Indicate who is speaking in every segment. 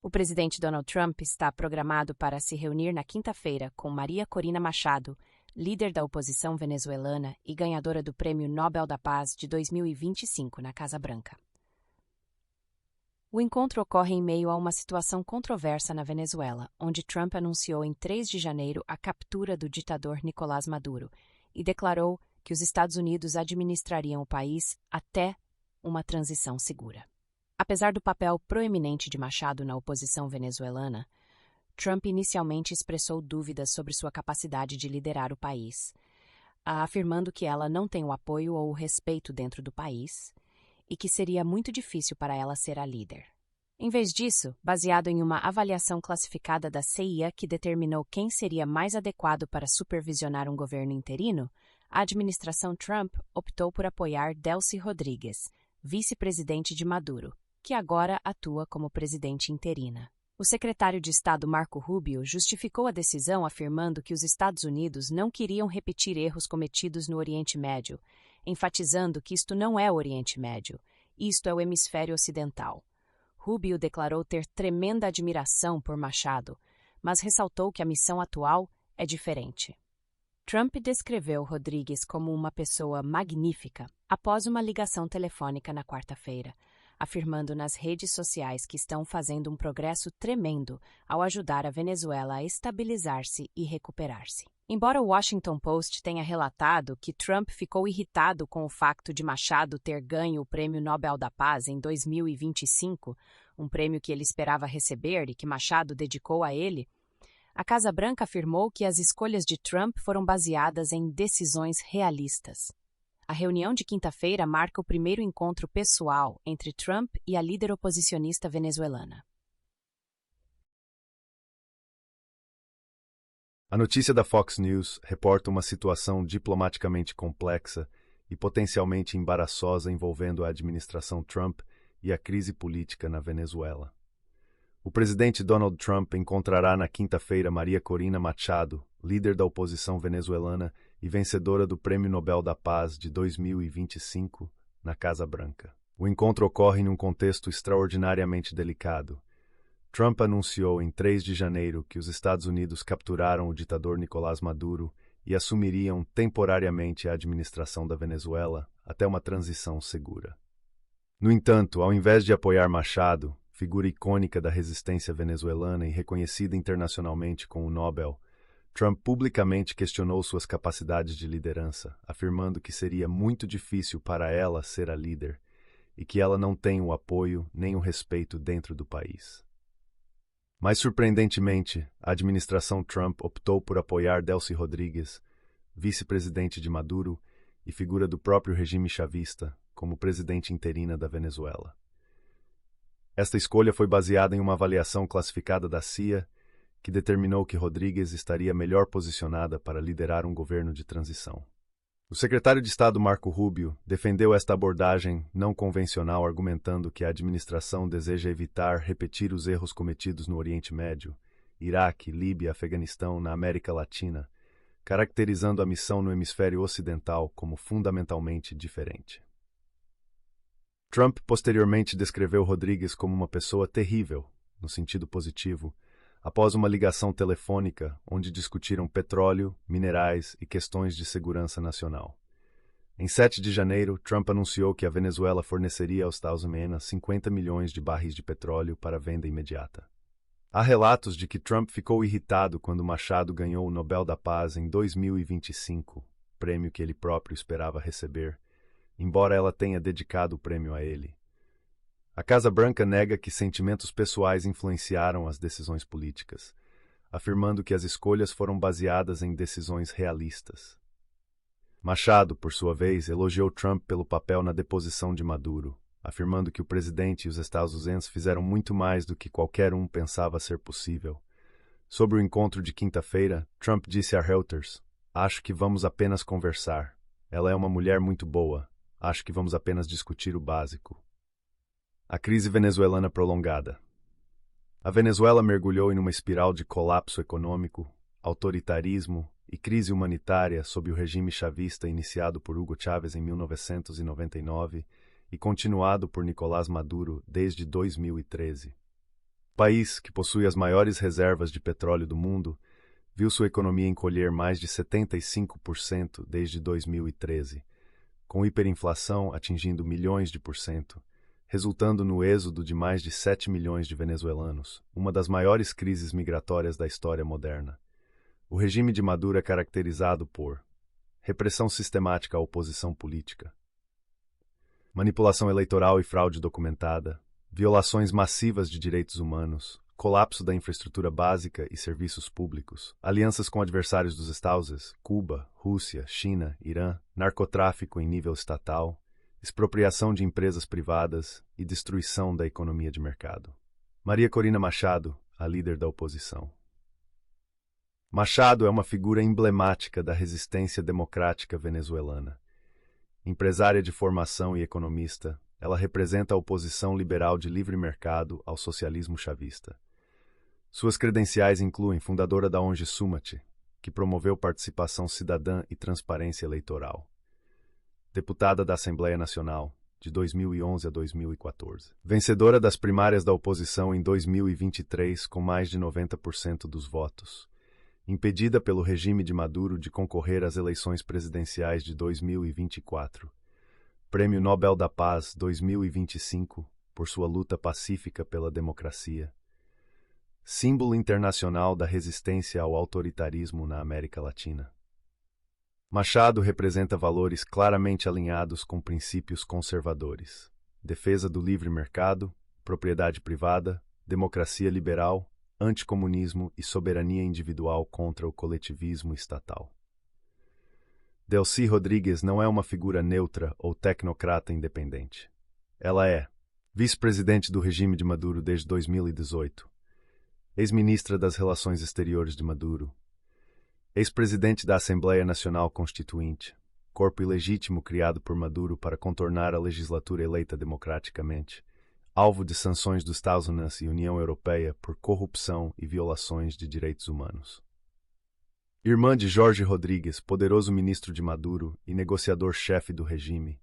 Speaker 1: O presidente Donald Trump está programado para se reunir na quinta-feira com Maria Corina Machado, líder da oposição venezuelana e ganhadora do Prêmio Nobel da Paz de 2025 na Casa Branca. O encontro ocorre em meio a uma situação controversa na Venezuela, onde Trump anunciou em 3 de janeiro a captura do ditador Nicolás Maduro e declarou que os Estados Unidos administrariam o país até uma transição segura. Apesar do papel proeminente de Machado na oposição venezuelana, Trump inicialmente expressou dúvidas sobre sua capacidade de liderar o país, afirmando que ela não tem o apoio ou o respeito dentro do país e que seria muito difícil para ela ser a líder. Em vez disso, baseado em uma avaliação classificada da CIA que determinou quem seria mais adequado para supervisionar um governo interino, a administração Trump optou por apoiar Delcy Rodríguez, vice-presidente de Maduro, que agora atua como presidente interina. O secretário de Estado Marco Rubio justificou a decisão afirmando que os Estados Unidos não queriam repetir erros cometidos no Oriente Médio, enfatizando que isto não é o Oriente Médio, isto é o hemisfério ocidental. Rubio declarou ter tremenda admiração por Machado, mas ressaltou que a missão atual é diferente. Trump descreveu Rodríguez como uma pessoa magnífica após uma ligação telefônica na quarta-feira, afirmando nas redes sociais que estão fazendo um progresso tremendo ao ajudar a Venezuela a estabilizar-se e recuperar-se. Embora o Washington Post tenha relatado que Trump ficou irritado com o fato de Machado ter ganho o Prêmio Nobel da Paz em 2025, um prêmio que ele esperava receber e que Machado dedicou a ele, a Casa Branca afirmou que as escolhas de Trump foram baseadas em decisões realistas. A reunião de quinta-feira marca o primeiro encontro pessoal entre Trump e a líder oposicionista venezuelana.
Speaker 2: A notícia da Fox News reporta uma situação diplomaticamente complexa e potencialmente embaraçosa envolvendo a administração Trump e a crise política na Venezuela. O presidente Donald Trump encontrará na quinta-feira Maria Corina Machado, líder da oposição venezuelana e vencedora do Prêmio Nobel da Paz de 2025, na Casa Branca. O encontro ocorre num contexto extraordinariamente delicado. Trump anunciou em 3 de janeiro que os Estados Unidos capturaram o ditador Nicolás Maduro e assumiriam temporariamente a administração da Venezuela até uma transição segura. No entanto, ao invés de apoiar Machado, figura icônica da resistência venezuelana e reconhecida internacionalmente com o Nobel, Trump publicamente questionou suas capacidades de liderança, afirmando que seria muito difícil para ela ser a líder e que ela não tem o apoio nem o respeito dentro do país. Mais surpreendentemente, a administração Trump optou por apoiar Delcy Rodríguez, vice-presidente de Maduro e figura do próprio regime chavista, como presidente interina da Venezuela. Esta escolha foi baseada em uma avaliação classificada da CIA, que determinou que Rodríguez estaria melhor posicionada para liderar um governo de transição. O secretário de Estado Marco Rubio defendeu esta abordagem não convencional, argumentando que a administração deseja evitar repetir os erros cometidos no Oriente Médio, Iraque, Líbia, Afeganistão, na América Latina, caracterizando a missão no hemisfério ocidental como fundamentalmente diferente. Trump posteriormente descreveu Rodríguez como uma pessoa terrível, no sentido positivo, após uma ligação telefônica onde discutiram petróleo, minerais e questões de segurança nacional. Em 7 de janeiro, Trump anunciou que a Venezuela forneceria aos Estados Unidos 50 milhões de barris de petróleo para venda imediata. Há relatos de que Trump ficou irritado quando Machado ganhou o Nobel da Paz em 2025, prêmio que ele próprio esperava receber, embora ela tenha dedicado o prêmio a ele. A Casa Branca nega que sentimentos pessoais influenciaram as decisões políticas, afirmando que as escolhas foram baseadas em decisões realistas. Machado, por sua vez, elogiou Trump pelo papel na deposição de Maduro, afirmando que o presidente e os Estados Unidos fizeram muito mais do que qualquer um pensava ser possível. Sobre o encontro de quinta-feira, Trump disse a Reuters: "Acho que vamos apenas conversar. Ela é uma mulher muito boa. Acho que vamos apenas discutir o básico." A crise venezuelana prolongada. A Venezuela mergulhou em uma espiral de colapso econômico, autoritarismo e crise humanitária sob o regime chavista iniciado por Hugo Chávez em 1999 e continuado por Nicolás Maduro desde 2013. país, que possui as maiores reservas de petróleo do mundo, viu sua economia encolher mais de 75% desde 2013, com hiperinflação atingindo milhões de por cento, resultando no êxodo de mais de 7 milhões de venezuelanos, uma das maiores crises migratórias da história moderna. O regime de Maduro é caracterizado por repressão sistemática à oposição política, manipulação eleitoral e fraude documentada, violações massivas de direitos humanos, colapso da infraestrutura básica e serviços públicos, alianças com adversários dos Estados, Cuba, Rússia, China, Irã, narcotráfico em nível estatal, expropriação de empresas privadas e destruição da economia de mercado. Maria Corina Machado, a líder da oposição. Machado é uma figura emblemática da resistência democrática venezuelana. Empresária de formação e economista, ela representa a oposição liberal de livre mercado ao socialismo chavista. Suas credenciais incluem fundadora da ONG Sumate, que promoveu participação cidadã e transparência eleitoral. Deputada da Assembleia Nacional, de 2011 a 2014. Vencedora das primárias da oposição em 2023 com mais de 90% dos votos. Impedida pelo regime de Maduro de concorrer às eleições presidenciais de 2024. Prêmio Nobel da Paz 2025 por sua luta pacífica pela democracia. Símbolo internacional da resistência ao autoritarismo na América Latina. Machado representa valores claramente alinhados com princípios conservadores: defesa do livre mercado, propriedade privada, democracia liberal, anticomunismo e soberania individual contra o coletivismo estatal. Delcy Rodrigues não é uma figura neutra ou tecnocrata independente. Ela é vice-presidente do regime de Maduro desde 2018, ex-ministra das Relações Exteriores de Maduro, ex-presidente da Assembleia Nacional Constituinte, corpo ilegítimo criado por Maduro para contornar a legislatura eleita democraticamente, alvo de sanções dos Estados Unidos e União Europeia por corrupção e violações de direitos humanos. Irmã de Jorge Rodrigues, poderoso ministro de Maduro e negociador-chefe do regime,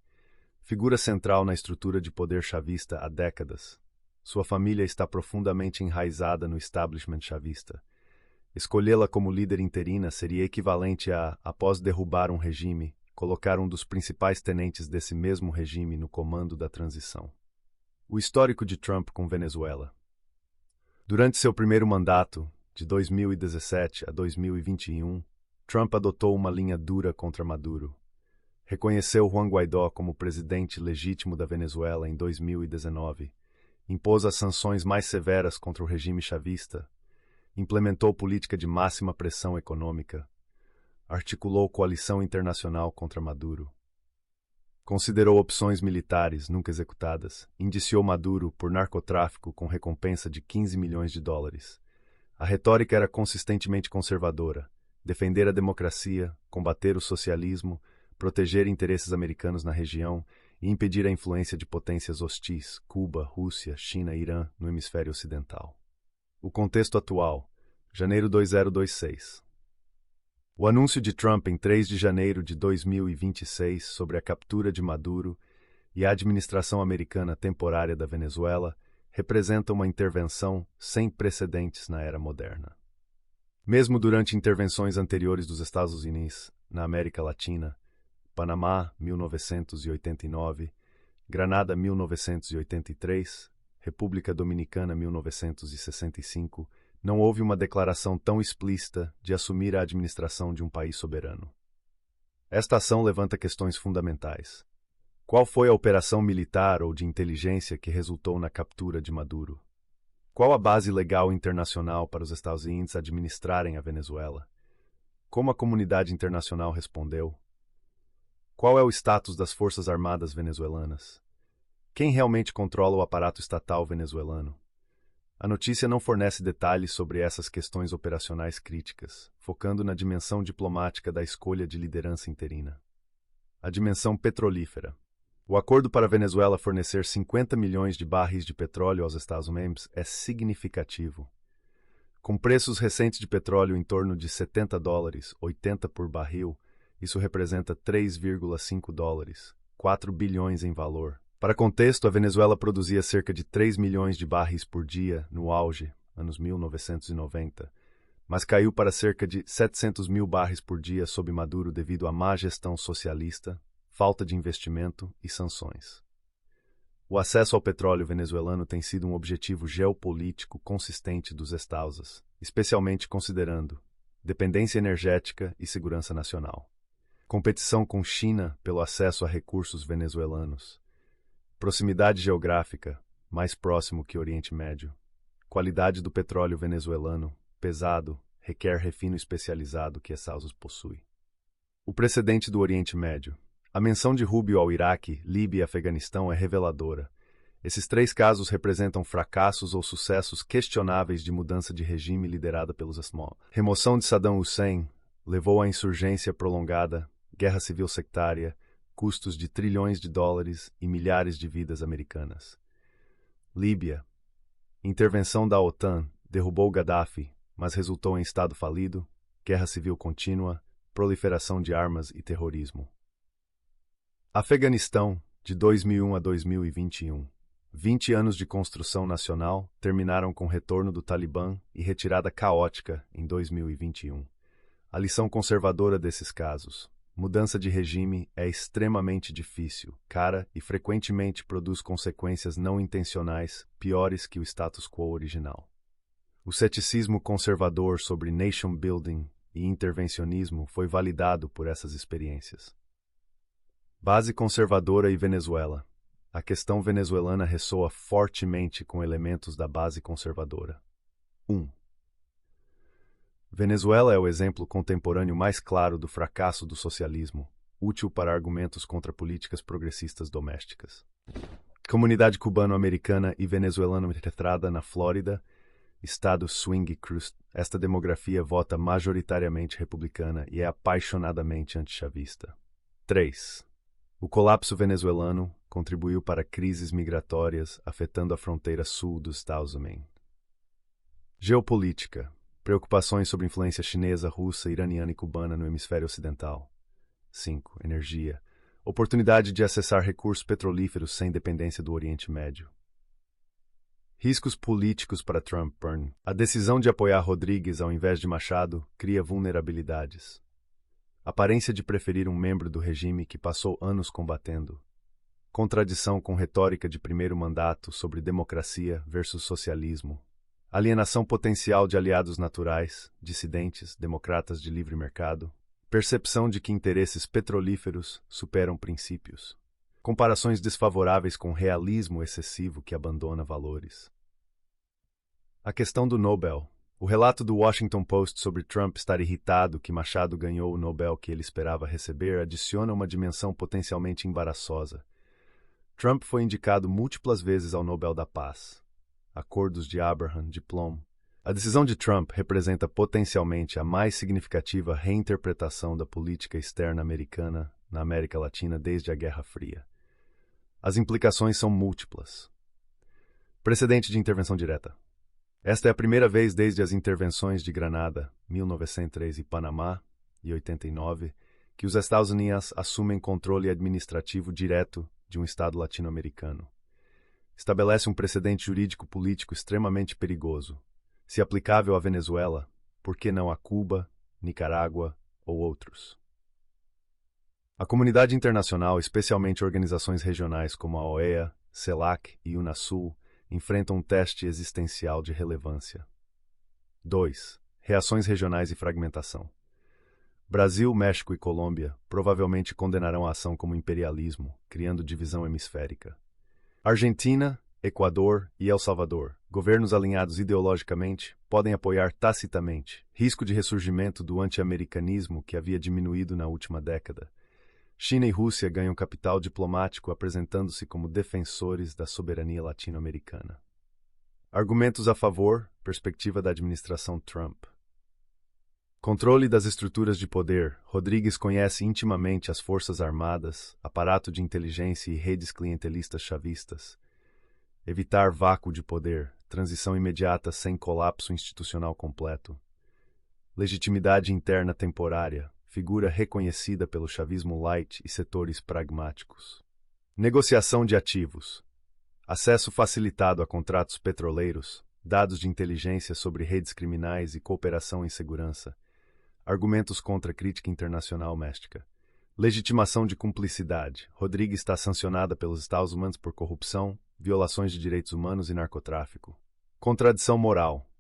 Speaker 2: figura central na estrutura de poder chavista há décadas. Sua família está profundamente enraizada no establishment chavista. Escolhê-la como líder interina seria equivalente a, após derrubar um regime, colocar um dos principais tenentes desse mesmo regime no comando da transição. O histórico de Trump com Venezuela. Durante seu primeiro mandato, de 2017 a 2021, Trump adotou uma linha dura contra Maduro. Reconheceu Juan Guaidó como presidente legítimo da Venezuela em 2019, impôs as sanções mais severas contra o regime chavista, implementou política de máxima pressão econômica, articulou coalição internacional contra Maduro. Considerou opções militares nunca executadas, indiciou Maduro por narcotráfico com recompensa de 15 milhões de dólares. A retórica era consistentemente conservadora: defender a democracia, combater o socialismo, proteger interesses americanos na região e impedir a influência de potências hostis, Cuba, Rússia, China e Irã, no hemisfério ocidental. O contexto atual, janeiro 2026. O anúncio de Trump em 3 de janeiro de 2026 sobre a captura de Maduro e a administração americana temporária da Venezuela representa uma intervenção sem precedentes na era moderna. Mesmo durante intervenções anteriores dos Estados Unidos na América Latina, Panamá, 1989, Granada, 1983, República Dominicana, 1965, não houve uma declaração tão explícita de assumir a administração de um país soberano. Esta ação levanta questões fundamentais. Qual foi a operação militar ou de inteligência que resultou na captura de Maduro? Qual a base legal internacional para os Estados Unidos administrarem a Venezuela? Como a comunidade internacional respondeu? Qual é o status das Forças Armadas venezuelanas? Quem realmente controla o aparato estatal venezuelano? A notícia não fornece detalhes sobre essas questões operacionais críticas, focando na dimensão diplomática da escolha de liderança interina. A dimensão petrolífera. O acordo para a Venezuela fornecer 50 milhões de barris de petróleo aos Estados Unidos é significativo. Com preços recentes de petróleo em torno de $70, 80 por barril, isso representa 3,5 dólares, 4 bilhões em valor, Para contexto, a Venezuela produzia cerca de 3 milhões de barris por dia no auge, anos 1990, mas caiu para cerca de 700 mil barris por dia sob Maduro devido à má gestão socialista, falta de investimento e sanções. O acesso ao petróleo venezuelano tem sido um objetivo geopolítico consistente dos Estados, especialmente considerando dependência energética e segurança nacional, competição com China pelo acesso a recursos venezuelanos, proximidade geográfica, mais próximo que Oriente Médio, qualidade do petróleo venezuelano, pesado, requer refino especializado que Estados possui. O precedente do Oriente Médio. A menção de Rubio ao Iraque, Líbia e Afeganistão é reveladora. Esses 3 casos representam fracassos ou sucessos questionáveis de mudança de regime liderada pelos Asmol. Remoção de Saddam Hussein levou à insurgência prolongada, guerra civil sectária, custos de trilhões de dólares e milhares de vidas americanas. Líbia. Intervenção da OTAN derrubou Gaddafi, mas resultou em Estado falido, guerra civil contínua, proliferação de armas e terrorismo. Afeganistão, de 2001 a 2021. 20 anos de construção nacional terminaram com retorno do Talibã e retirada caótica em 2021. A lição conservadora desses casos. Mudança de regime é extremamente difícil, cara e frequentemente produz consequências não intencionais piores que o status quo original. O ceticismo conservador sobre nation building e intervencionismo foi validado por essas experiências. Base conservadora e Venezuela. A questão venezuelana ressoa fortemente com elementos da base conservadora. 1. Venezuela é o exemplo contemporâneo mais claro do fracasso do socialismo, útil para argumentos contra políticas progressistas domésticas. Comunidade cubano-americana e venezuelana retrada na Flórida, estado Swing Cruz. Esta demografia vota majoritariamente republicana e é apaixonadamente antichavista. 3. O colapso venezuelano contribuiu para crises migratórias afetando a fronteira sul dos Estados Unidos. Geopolítica. Preocupações sobre influência chinesa, russa, iraniana e cubana no hemisfério ocidental. 5. Energia. Oportunidade de acessar recursos petrolíferos sem dependência do Oriente Médio. Riscos políticos para Trump. A decisão de apoiar Rodrigues ao invés de Machado cria vulnerabilidades. Aparência de preferir um membro do regime que passou anos combatendo. Contradição com retórica de primeiro mandato sobre democracia versus socialismo. Alienação potencial de aliados naturais, dissidentes, democratas de livre mercado. Percepção de que interesses petrolíferos superam princípios. Comparações desfavoráveis com realismo excessivo que abandona valores. A questão do Nobel. O relato do Washington Post sobre Trump estar irritado que Machado ganhou o Nobel que ele esperava receber adiciona uma dimensão potencialmente embaraçosa. Trump foi indicado múltiplas vezes ao Nobel da Paz. Acordos de Abraham, Diplom. A decisão de Trump representa potencialmente a mais significativa reinterpretação da política externa americana na América Latina desde a Guerra Fria. As implicações são múltiplas. Precedente de intervenção direta. Esta é a primeira vez desde as intervenções de Granada, 1903 e Panamá, em 89, que os Estados Unidos assumem controle administrativo direto de um Estado latino-americano. Estabelece um precedente jurídico-político extremamente perigoso. Se aplicável à Venezuela, por que não a Cuba, Nicarágua ou outros? A comunidade internacional, especialmente organizações regionais como a OEA, CELAC e UNASUL, enfrentam um teste existencial de relevância. 2. Reações regionais e fragmentação. Brasil, México e Colômbia provavelmente condenarão a ação como imperialismo, criando divisão hemisférica. Argentina, Equador e El Salvador, governos alinhados ideologicamente, podem apoiar tacitamente risco de ressurgimento do anti-americanismo que havia diminuído na última década. China e Rússia ganham capital diplomático apresentando-se como defensores da soberania latino-americana. Argumentos a favor, perspectiva da administração Trump. Controle das estruturas de poder. Rodrigues conhece intimamente as forças armadas, aparato de inteligência e redes clientelistas chavistas. Evitar vácuo de poder, transição imediata sem colapso institucional completo. Legitimidade interna temporária, figura reconhecida pelo chavismo light e setores pragmáticos. Negociação de ativos. Acesso facilitado a contratos petroleiros, dados de inteligência sobre redes criminais e cooperação em segurança. Argumentos contra a crítica internacional doméstica. Legitimação de cumplicidade. Rodrigues está sancionada pelos Estados Unidos por corrupção, violações de direitos humanos e narcotráfico. Contradição moral.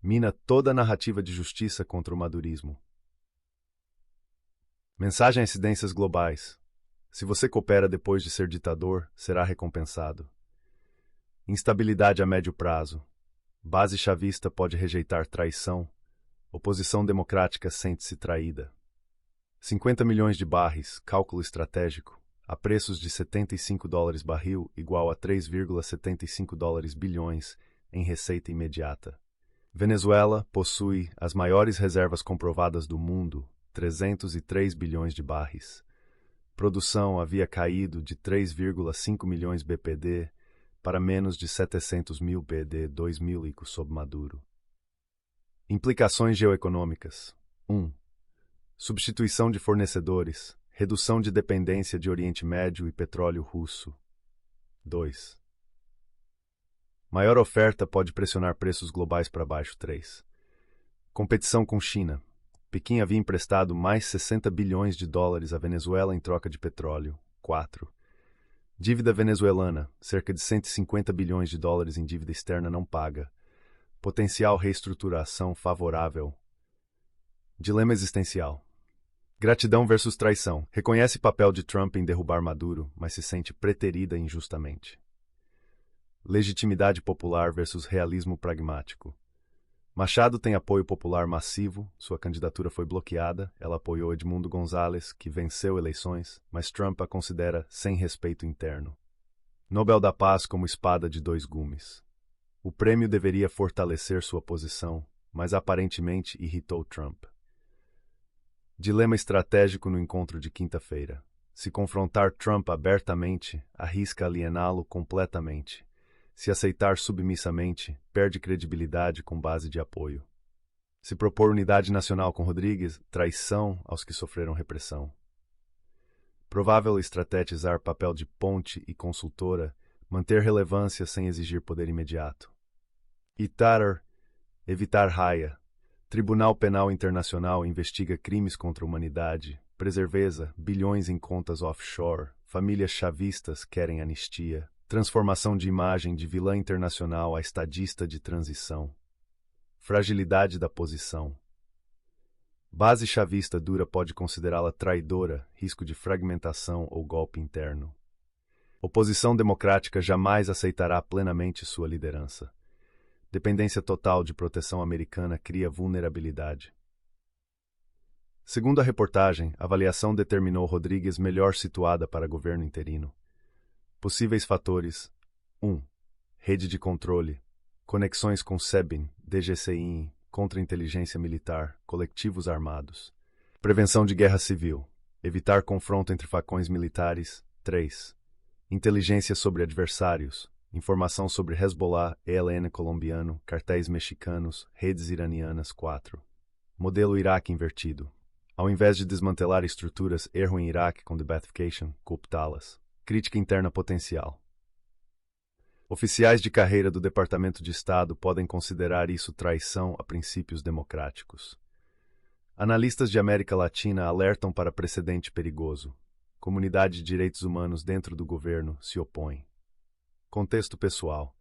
Speaker 2: Mina toda a narrativa de justiça contra o madurismo. Mensagem a incidências globais. Se você coopera depois de ser ditador, será recompensado. Instabilidade a médio prazo. Base chavista pode rejeitar traição. Oposição democrática sente-se traída. 50 milhões de barris, cálculo estratégico, a preços de $75 barril igual a 3,75 bilhões em receita imediata. Venezuela possui as maiores reservas comprovadas do mundo, 303 bilhões de barris. Produção havia caído de 3,5 milhões BPD para menos de 700 mil BD 2000 sob Maduro. Implicações geoeconômicas. 1. Substituição de fornecedores, redução de dependência de Oriente Médio e petróleo russo. 2. Maior oferta pode pressionar preços globais para baixo. 3. Competição com China. Pequim havia emprestado mais 60 bilhões de dólares à Venezuela em troca de petróleo. 4. Dívida venezuelana, cerca de 150 bilhões de dólares em dívida externa não paga. Potencial reestruturação favorável. Dilema existencial. Gratidão versus traição. Reconhece papel de Trump em derrubar Maduro, mas se sente preterida injustamente. Legitimidade popular versus realismo pragmático. Machado tem apoio popular massivo, sua candidatura foi bloqueada, ela apoiou Edmundo Gonzalez, que venceu eleições, mas Trump a considera sem respeito interno. Nobel da Paz como espada de dois gumes. O prêmio deveria fortalecer sua posição, mas aparentemente irritou Trump. Dilema estratégico no encontro de quinta-feira. Se confrontar Trump abertamente, arrisca aliená-lo completamente. Se aceitar submissamente, perde credibilidade com base de apoio. Se propor unidade nacional com Rodrigues, traição aos que sofreram repressão. Provável estrategizar papel de ponte e consultora, manter relevância sem exigir poder imediato. Evitar raia. Tribunal Penal Internacional investiga crimes contra a humanidade, preserveza, bilhões em contas offshore, famílias chavistas querem anistia, transformação de imagem de vilã internacional a estadista de transição. Fragilidade da posição. Base chavista dura pode considerá-la traidora, risco de fragmentação ou golpe interno. Oposição democrática jamais aceitará plenamente sua liderança. Dependência total de proteção americana cria vulnerabilidade. Segundo a reportagem, a avaliação determinou Rodrigues melhor situada para governo interino. Possíveis fatores: 1. Rede de controle. Conexões com SEBIN, DGCI, contra-inteligência militar, coletivos armados. Prevenção de guerra civil. Evitar confronto entre facões militares. 3. Inteligência sobre adversários. Informação sobre Hezbollah, ELN colombiano, cartéis mexicanos, redes iranianas. 4. Modelo Iraque invertido. Ao invés de desmantelar estruturas, erro em Iraque com debathification, cooptá-las. Crítica interna potencial. Oficiais de carreira do Departamento de Estado podem considerar isso traição a princípios democráticos. Analistas de América Latina alertam para precedente perigoso. Comunidade de direitos humanos dentro do governo se opõe. Contexto pessoal.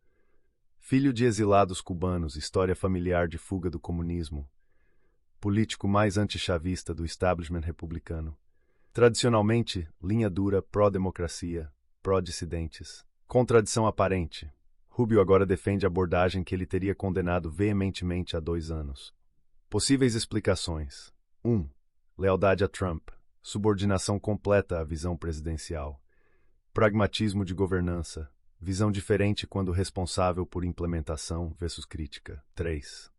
Speaker 2: Filho de exilados cubanos, história familiar de fuga do comunismo. Político mais antichavista do establishment republicano. Tradicionalmente, linha dura pró-democracia, pró-dissidentes. Contradição aparente. Rubio agora defende a abordagem que ele teria condenado veementemente há 2 anos. Possíveis explicações. 1. Lealdade a Trump. Subordinação completa à visão presidencial. Pragmatismo de governança. Visão diferente quando responsável por implementação versus crítica. 3.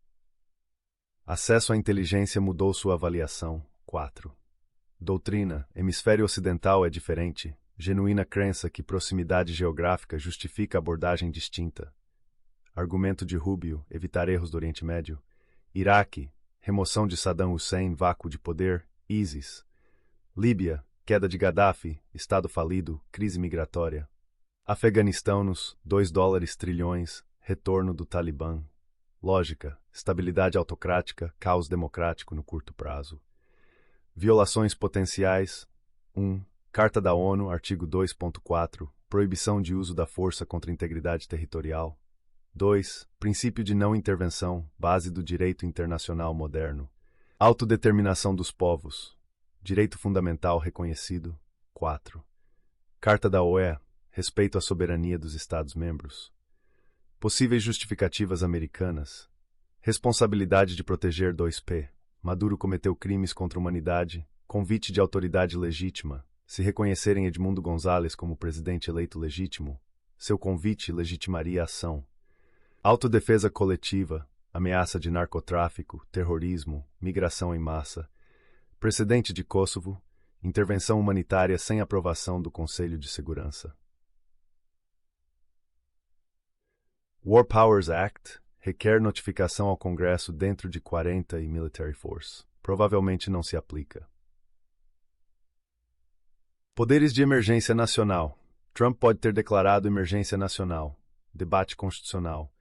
Speaker 2: Acesso à inteligência mudou sua avaliação. 4. Doutrina, hemisfério ocidental é diferente. Genuína crença que proximidade geográfica justifica abordagem distinta. Argumento de Rubio, evitar erros do Oriente Médio. Iraque, remoção de Saddam Hussein, vácuo de poder. ISIS. Líbia, Queda de Gaddafi, Estado falido, crise migratória. Afeganistão nos $2 trilhões, retorno do Talibã. Lógica, estabilidade autocrática, caos democrático no curto prazo. Violações potenciais. 1. Carta da ONU, artigo 2.4, proibição de uso da força contra a integridade territorial. 2. Princípio de não intervenção, base do direito internacional moderno. Autodeterminação dos povos. Direito fundamental reconhecido. 4. Carta da OEA, respeito à soberania dos Estados-membros. Possíveis justificativas americanas. Responsabilidade de proteger 2P. Maduro cometeu crimes contra a humanidade. Convite de autoridade legítima. Se reconhecerem Edmundo Gonzalez como presidente eleito legítimo, seu convite legitimaria a ação. Autodefesa coletiva. Ameaça de narcotráfico, terrorismo, migração em massa. Precedente de Kosovo. Intervenção humanitária sem aprovação do Conselho de Segurança. War Powers Act requer notificação ao Congresso dentro de 40 e Military Force. Provavelmente não se aplica. Poderes de emergência nacional. Trump pode ter declarado emergência nacional. Debate constitucional.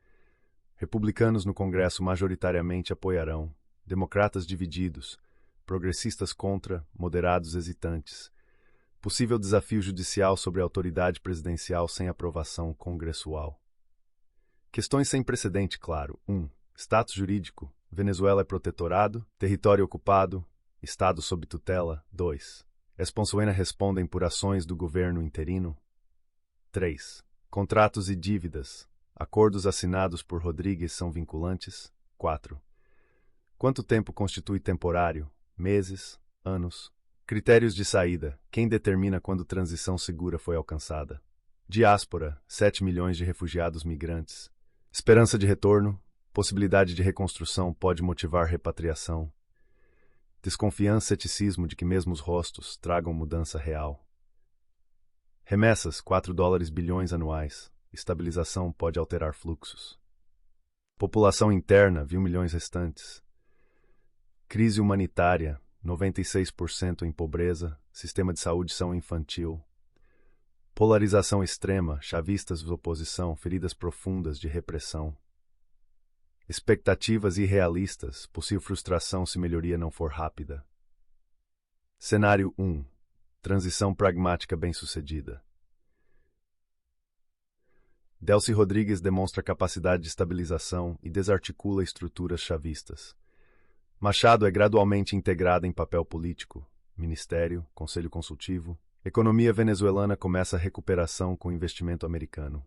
Speaker 2: Republicanos no Congresso majoritariamente apoiarão. Democratas divididos. Progressistas contra, moderados hesitantes. Possível desafio judicial sobre a autoridade presidencial sem aprovação congressual. Questões sem precedente, claro. 1. Status jurídico. Venezuela é protetorado. Território ocupado. Estado sob tutela. 2. Esponsuena respondem por ações do governo interino. 3. Contratos e dívidas. Acordos assinados por Rodrigues são vinculantes. 4. Quanto tempo constitui temporário? Meses? Anos? Critérios de saída. Quem determina quando transição segura foi alcançada? Diáspora. 7 milhões de refugiados migrantes. Esperança de retorno. Possibilidade de reconstrução pode motivar repatriação. Desconfiança e ceticismo de que mesmo os rostos tragam mudança real. Remessas, $4 bilhões anuais. Estabilização pode alterar fluxos. População interna, 20 milhões restantes. Crise humanitária, 96% em pobreza, sistema de saúde são infantil. Polarização extrema, chavistas oposição, feridas profundas de repressão. Expectativas irrealistas, possível frustração se melhoria não for rápida. Cenário 1. Transição pragmática bem-sucedida. Delcy Rodrigues demonstra capacidade de estabilização e desarticula estruturas chavistas. Machado é gradualmente integrada em papel político, ministério, conselho consultivo. Economia venezuelana começa a recuperação com investimento americano.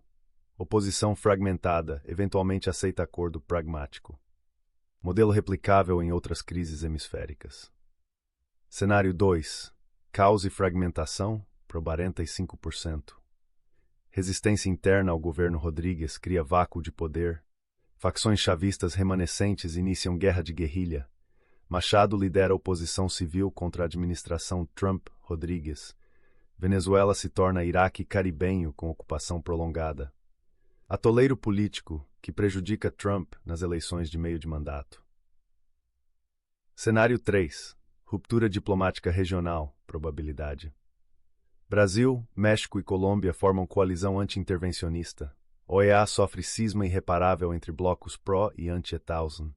Speaker 2: Oposição fragmentada, eventualmente aceita acordo pragmático. Modelo replicável em outras crises hemisféricas. Cenário 2. Caos e fragmentação, por 45%. Resistência interna ao governo Rodrigues cria vácuo de poder. Facções chavistas remanescentes iniciam guerra de guerrilha. Machado lidera oposição civil contra a administração Trump-Rodrigues. Venezuela se torna Iraque caribenho com ocupação prolongada. Atoleiro político que prejudica Trump nas eleições de meio de mandato. Cenário 3. Ruptura diplomática regional, probabilidade. Brasil, México e Colômbia formam coalizão anti-intervencionista. OEA sofre cisma irreparável entre blocos pró e anti-Etausn.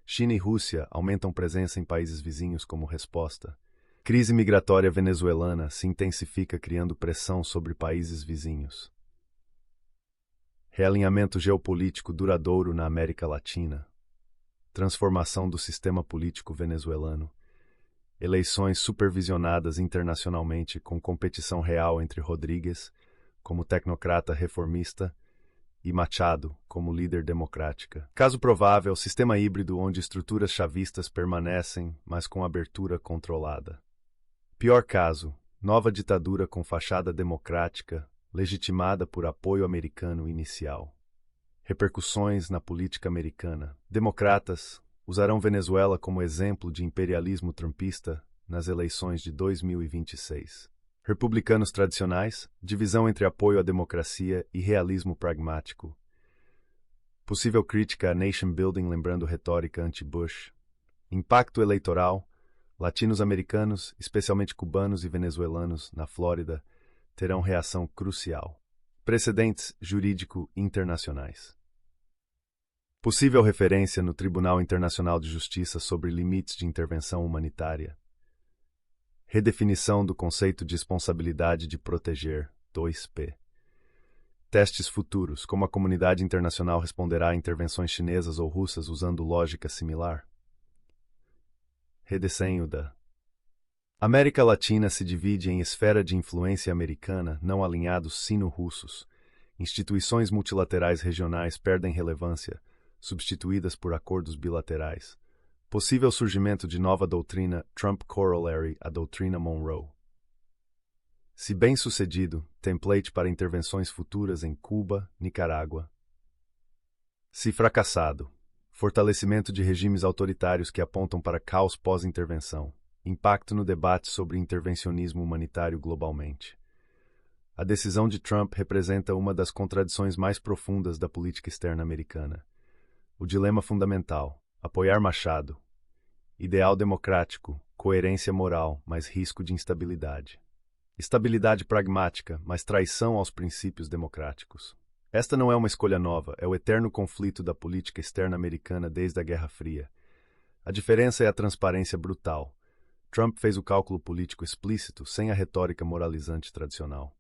Speaker 2: China e Rússia aumentam presença em países vizinhos como resposta. Crise migratória venezuelana se intensifica criando pressão sobre países vizinhos. Realinhamento geopolítico duradouro na América Latina. Transformação do sistema político venezuelano. Eleições supervisionadas internacionalmente com competição real entre Rodrigues, como tecnocrata reformista, e Machado, como líder democrática. Caso provável, sistema híbrido onde estruturas chavistas permanecem, mas com abertura controlada. Pior caso, nova ditadura com fachada democrática, legitimada por apoio americano inicial. Repercussões na política americana. Democratas usarão Venezuela como exemplo de imperialismo trumpista nas eleições de 2026. Republicanos tradicionais, divisão entre apoio à democracia e realismo pragmático. Possível crítica a nation building lembrando retórica anti-Bush. Impacto eleitoral, latinos-americanos, especialmente cubanos e venezuelanos, na Flórida, terão reação crucial. Precedentes jurídico internacionais. Possível referência no Tribunal Internacional de Justiça sobre limites de intervenção humanitária. Redefinição do conceito de responsabilidade de proteger, 2P. Testes futuros, como a comunidade internacional responderá a intervenções chinesas ou russas usando lógica similar. Redesenho da América Latina se divide em esfera de influência americana, não alinhados sino-russos. Instituições multilaterais regionais perdem relevância, substituídas por acordos bilaterais. Possível surgimento de nova doutrina Trump Corollary, a doutrina Monroe. Se bem-sucedido, template para intervenções futuras em Cuba, Nicarágua. Se fracassado, fortalecimento de regimes autoritários que apontam para caos pós-intervenção. Impacto no debate sobre intervencionismo humanitário globalmente. A decisão de Trump representa uma das contradições mais profundas da política externa americana. O dilema fundamental: apoiar Machado. Ideal democrático, coerência moral, mas risco de instabilidade. Estabilidade pragmática, mas traição aos princípios democráticos. Esta não é uma escolha nova, é o eterno conflito da política externa americana desde a Guerra Fria. A diferença é a transparência brutal. Trump fez o cálculo político explícito, sem a retórica moralizante tradicional.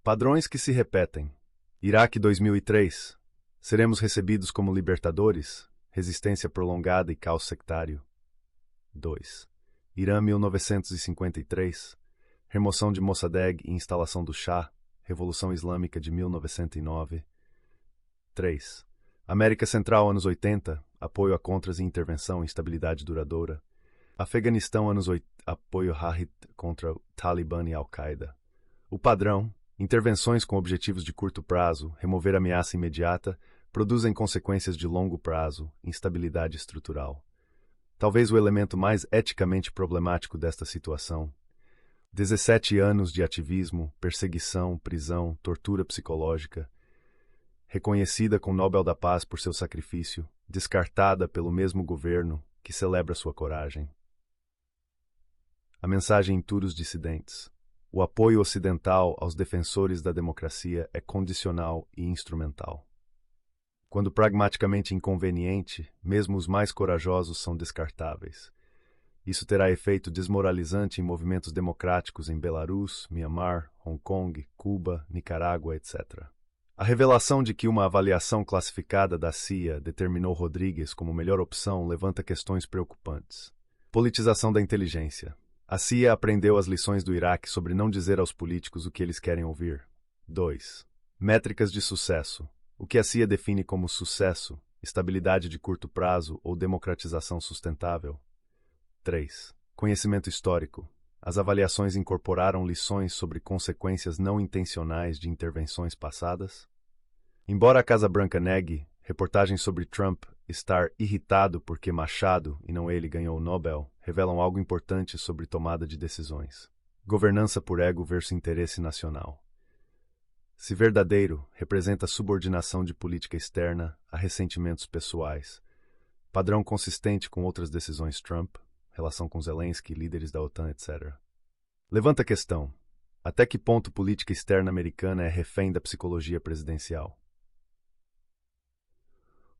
Speaker 2: Padrões que se repetem. Iraque 2003. Seremos recebidos como libertadores? Resistência prolongada e caos sectário. 2. Irã 1953. Remoção de Mossadegh e instalação do Shah. Revolução Islâmica de 1909. 3. América Central anos 80. Apoio a contras e intervenção e instabilidade duradoura. Afeganistão anos 80. Apoio Hahid contra o Talibã e Al-Qaeda. O padrão: intervenções com objetivos de curto prazo, remover ameaça imediata, produzem consequências de longo prazo, instabilidade estrutural. Talvez o elemento mais eticamente problemático desta situação. 17 anos de ativismo, perseguição, prisão, tortura psicológica. Reconhecida com o Nobel da Paz por seu sacrifício, descartada pelo mesmo governo que celebra sua coragem. A mensagem intura os dissidentes. O apoio ocidental aos defensores da democracia é condicional e instrumental. Quando pragmaticamente inconveniente, mesmo os mais corajosos são descartáveis. Isso terá efeito desmoralizante em movimentos democráticos em Belarus, Myanmar, Hong Kong, Cuba, Nicarágua, etc. A revelação de que uma avaliação classificada da CIA determinou Rodrigues como melhor opção levanta questões preocupantes. Politização da inteligência. A CIA aprendeu as lições do Iraque sobre não dizer aos políticos o que eles querem ouvir. 2. Métricas de sucesso. O que a CIA define como sucesso, estabilidade de curto prazo ou democratização sustentável. 3. Conhecimento histórico. As avaliações incorporaram lições sobre consequências não intencionais de intervenções passadas? Embora a Casa Branca negue, reportagens sobre Trump estar irritado porque Machado, e não ele, ganhou o Nobel, revelam algo importante sobre tomada de decisões. Governança por ego versus interesse nacional. Se verdadeiro, representa subordinação de política externa a ressentimentos pessoais. Padrão consistente com outras decisões Trump, relação com Zelensky, líderes da OTAN, etc. Levanta a questão: até que ponto política externa americana é refém da psicologia presidencial?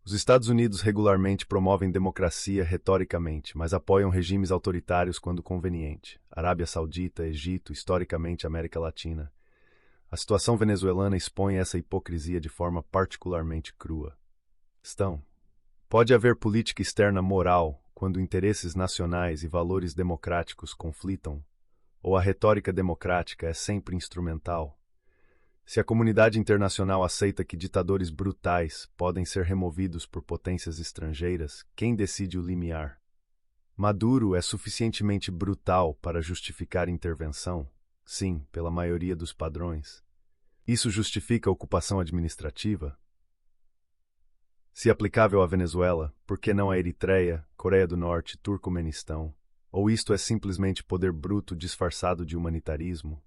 Speaker 2: Os Estados Unidos regularmente promovem democracia retoricamente, mas apoiam regimes autoritários quando conveniente. Arábia Saudita, Egito, historicamente América Latina. A situação venezuelana expõe essa hipocrisia de forma particularmente crua. Pode haver política externa moral quando interesses nacionais e valores democráticos conflitam? Ou a retórica democrática é sempre instrumental? Se a comunidade internacional aceita que ditadores brutais podem ser removidos por potências estrangeiras, quem decide o limiar? Maduro é suficientemente brutal para justificar intervenção? Sim, pela maioria dos padrões. Isso justifica a ocupação administrativa? Se aplicável à Venezuela, por que não à Eritreia, Coreia do Norte, Turcomenistão? Ou isto é simplesmente poder bruto disfarçado de humanitarismo?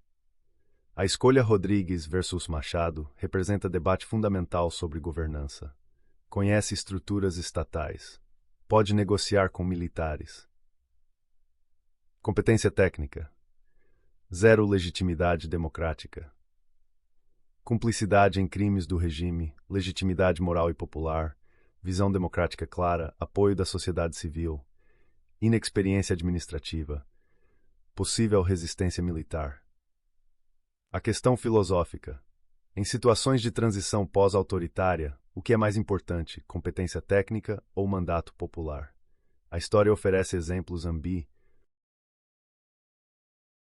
Speaker 2: A escolha Rodrigues versus Machado representa debate fundamental sobre governança. Conhece estruturas estatais. Pode negociar com militares. Competência técnica. Zero legitimidade democrática. Cumplicidade em crimes do regime, legitimidade moral e popular, visão democrática clara, apoio da sociedade civil, inexperiência administrativa, possível resistência militar. A questão filosófica. Em situações de transição pós-autoritária, o que é mais importante, competência técnica ou mandato popular? A história oferece exemplos